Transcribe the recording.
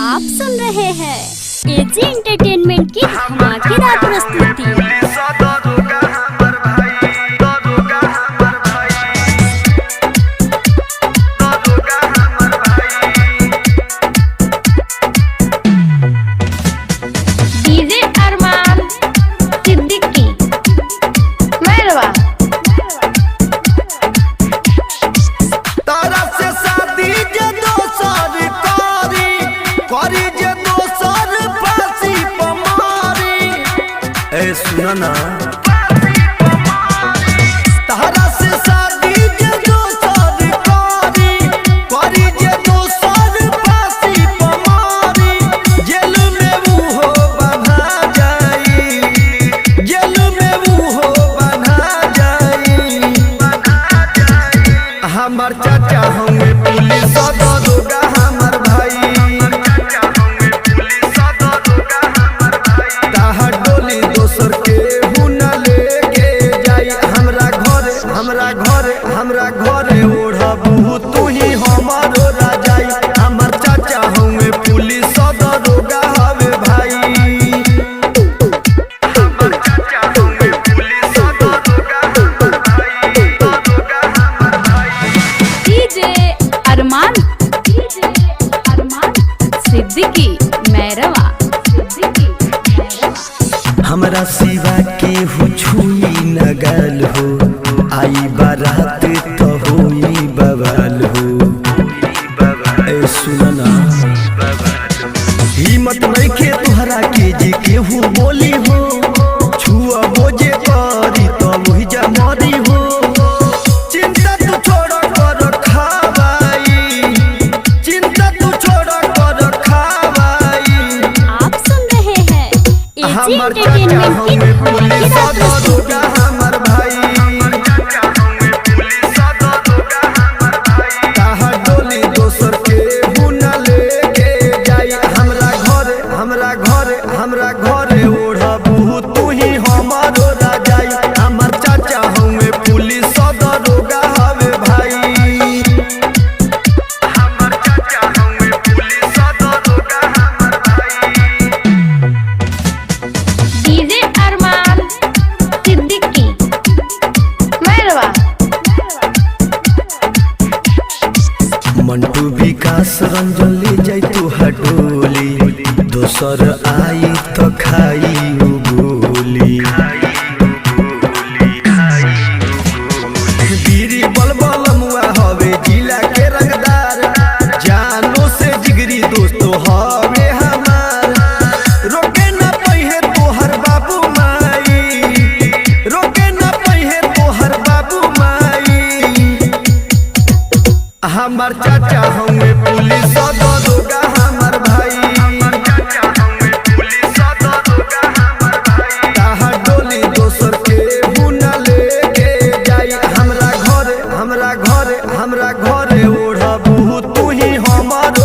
आप सुन रहे हैं एजी एंटरटेनमेंट की धमाकेदार प्रस्तुति। सुना ना तहरा से शादी जे दोसर करी करी जे दोसर फांसी पमारी जेल में वो हो बंधा जाई जेल में वो हो बंधा जाई हमार चाचा हमें पुलिस दरोगा हमार भाई हमरा घरे ओढ़बू तू ही हमारो राजाई हमर चाचा हमें पुलिस दरोगा हवे भाई हमर चाचा हमें पुलिस दरोगा हमार भाई दरोगा हमार भाई। डीजे अरमान सिद्दीकी मैरवा हमरा सिवा के हो छुई न गल हो आई बारात तो होई बवाल हो ए सुनना हिम्मत नहीं खे तुहरा के जी केहू बोली हो छुआ बोझे करी तो वही जा मरी हो चिंता तू छोड़ कर खावाई चिंता तू छोड़ कर खावाई। आप सुन रहे हैं एजी हमर एंटरटेनमेंट की धमाकेदार प्रस्तुति। हमर भाई हमरा घरे ओढ़बू तू ही हमारो राजाई हमर चाचा हमें पुलिस दरोगा हवे भाई हमर चाचा हमें पुलिस दरोगा हमार भाई। डीजे अरमान सिद्दीकी मैरवा मंटू विकास रंजन ले जाई तू हटोली दोसर आई तो खाई गोली बीरी बलबल मुआ हवे जिला के रंगदार जानो से जिगरी दोस्तों हवे हमार रोके न पहिए तोहर बाबू माई रोके न पहिए तोहर बाबू माई हमार चाचा हमें पुलिस दरोगा हमार भाई हमरा घरे ओढ़बू तू ही हमार